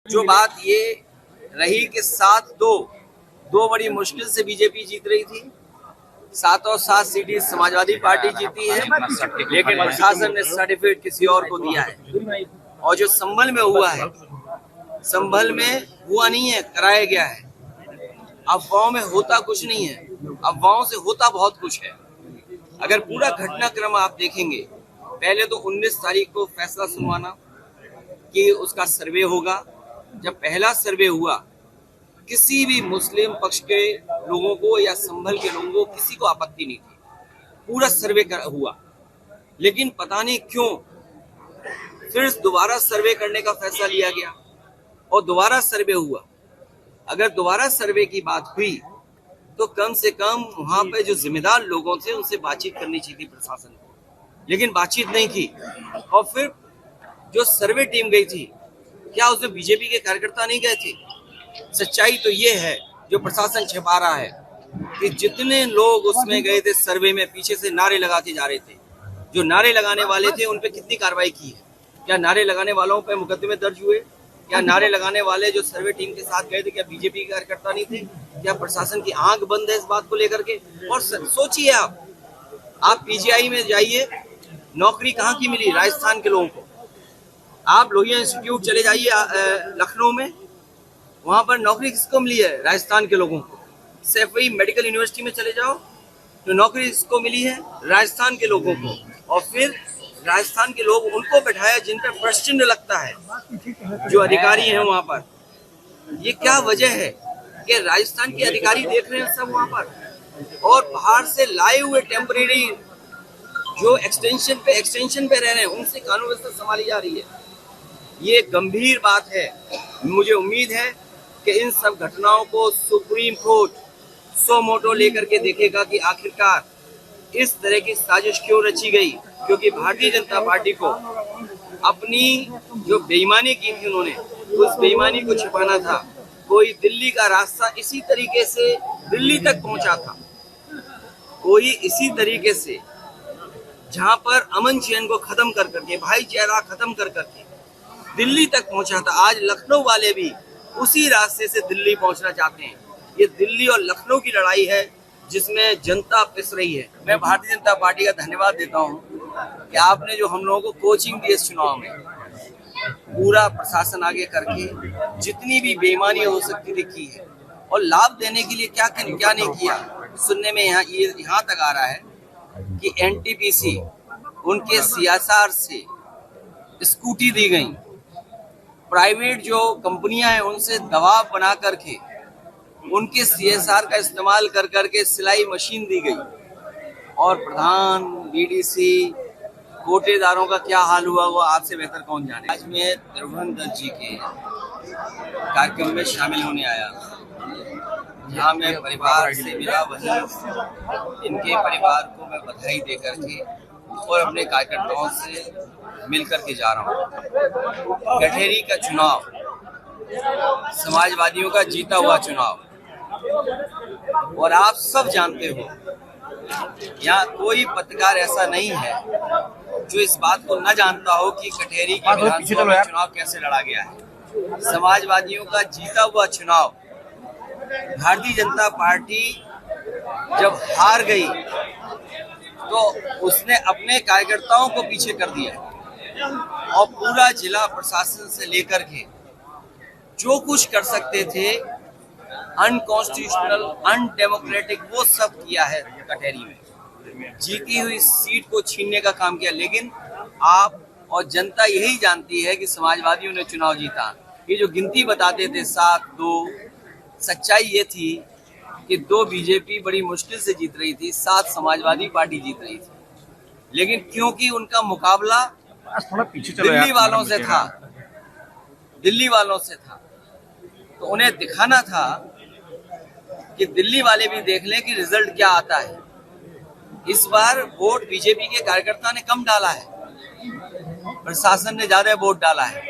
जो बात ये रही कि 7-2 बड़ी मुश्किल से बीजेपी जीत रही थी। 7 सीटें समाजवादी पार्टी जीती है, लेकिन प्रशासन ने सर्टिफिकेट किसी और को दिया है। और जो संभल में हुआ है, संभल में हुआ नहीं है, कराया गया है। अफवाहों में होता कुछ नहीं है, अफवाहों से होता बहुत कुछ है। अगर पूरा घटनाक्रम आप देखेंगे, पहले तो 19 तारीख को फैसला सुनवाना कि उसका सर्वे होगा। जब पहला सर्वे हुआ, किसी भी मुस्लिम पक्ष के लोगों को या संभल के लोगों को किसी को आपत्ति नहीं थी, पूरा सर्वे हुआ। लेकिन पता नहीं क्यों फिर दोबारा सर्वे करने का फैसला लिया गया और दोबारा सर्वे हुआ। अगर दोबारा सर्वे की बात हुई तो कम से कम वहां पे जो जिम्मेदार लोगों थे उनसे बातचीत करनी चाहिए थी प्रशासन को, लेकिन बातचीत नहीं की। और फिर जो सर्वे टीम गई थी, क्या उसमें बीजेपी के कार्यकर्ता नहीं गए थे? सच्चाई तो ये है, जो प्रशासन छिपा रहा है, कि जितने लोग उसमें गए थे सर्वे में, पीछे से नारे लगाते जा रहे थे। जो नारे लगाने वाले थे उन पे कितनी कार्रवाई की है? क्या नारे लगाने वालों पे मुकदमे दर्ज हुए? क्या नारे लगाने वाले जो सर्वे टीम के साथ गए थे, क्या बीजेपी के कार्यकर्ता नहीं थे? क्या प्रशासन की आंख बंद है इस बात को लेकर के? और सोचिए, आप पीजीआई में जाइए, नौकरी कहाँ की मिली राजस्थान के लोगों को? आप लोहिया इंस्टीट्यूट चले जाइए लखनऊ में, वहां पर नौकरी किसको मिली है? राजस्थान के लोगों को। सैफई मेडिकल यूनिवर्सिटी में चले जाओ तो नौकरी किसको मिली है? राजस्थान के लोगों को। और फिर राजस्थान के लोग उनको बैठाया जिन पर प्रश्न लगता है, जो अधिकारी हैं वहां पर। ये क्या वजह है कि राजस्थान के अधिकारी देख रहे हैं सब वहां पर, और बाहर से लाए हुए टेम्परेरी जो एक्सटेंशन पे रह रहे हैं, उनसे कानून व्यवस्था संभाली जा रही है। ये गंभीर बात है। मुझे उम्मीद है कि इन सब घटनाओं को सुप्रीम कोर्ट सो मोटो लेकर के देखेगा कि आखिरकार इस तरह की साजिश क्यों रची गई। क्योंकि भारतीय जनता पार्टी को अपनी जो बेईमानी की थी उन्होंने, उस बेईमानी को छिपाना था। कोई दिल्ली का रास्ता इसी तरीके से दिल्ली तक पहुंचा था, कोई इसी तरीके से जहां पर अमन चैन को खत्म कर करके, भाईचारा खत्म कर करके दिल्ली तक पहुंचा था। आज लखनऊ वाले भी उसी रास्ते से दिल्ली पहुंचना चाहते हैं। ये दिल्ली और लखनऊ की लड़ाई है जिसमें जनता पिस रही है। मैं भारतीय जनता पार्टी का धन्यवाद देता हूं कि आपने जो हम लोगों को कोचिंग दी इस चुनाव में, पूरा प्रशासन आगे करके जितनी भी बेईमानी हो सकती थी की है। और लाभ देने के लिए क्या नहीं किया। सुनने में यहाँ तक आ रहा है कि एनटीपीसी, उनके सीएसआर से स्कूटी दी गई, प्राइवेट जो कंपनियां हैं उनसे दबाव बना करके उनके सीएसआर का इस्तेमाल कर करके सिलाई मशीन दी गई। और प्रधान, बीडीसी, कोटेदारों का क्या हाल हुआ वो आपसे बेहतर कौन जाने। आज मैं त्रिभुवन दत्त जी के कार्यक्रम में शामिल होने आया, जहाँ मैं परिवार से मिला, वहीं इनके परिवार को मैं बधाई दे करके और अपने कार्यकर्ताओं से मिल करके जा रहा हूँ। गठेरी का चुनाव समाजवादियों का जीता हुआ चुनाव, और आप सब जानते हो, यहाँ कोई पत्रकार ऐसा नहीं है जो इस बात को न जानता हो कि कटेहरी के विधानसभा में चुनाव कैसे लड़ा गया है। समाजवादियों का जीता हुआ चुनाव, भारतीय जनता पार्टी जब हार गई तो उसने अपने कार्यकर्ताओं को पीछे कर दिया और पूरा जिला प्रशासन से लेकर के जो कुछ कर सकते थे अनकॉन्स्टिट्यूशनल, अनडेमोक्रेटिक, वो सब किया है। कटेहरी में जीती हुई सीट को छीनने का काम किया। लेकिन आप और जनता यही जानती है कि समाजवादियों ने चुनाव जीता। ये जो गिनती बताते थे 7-2, सच्चाई ये थी कि 2 बीजेपी बड़ी मुश्किल से जीत रही थी, 7 समाजवादी पार्टी जीत रही थी। लेकिन क्योंकि उनका मुकाबला दिल्ली वालों से था, तो उन्हें दिखाना था कि दिल्ली वाले भी देख लें कि रिजल्ट क्या आता है। इस बार वोट बीजेपी के कार्यकर्ता ने कम डाला है, प्रशासन ने ज्यादा वोट डाला है।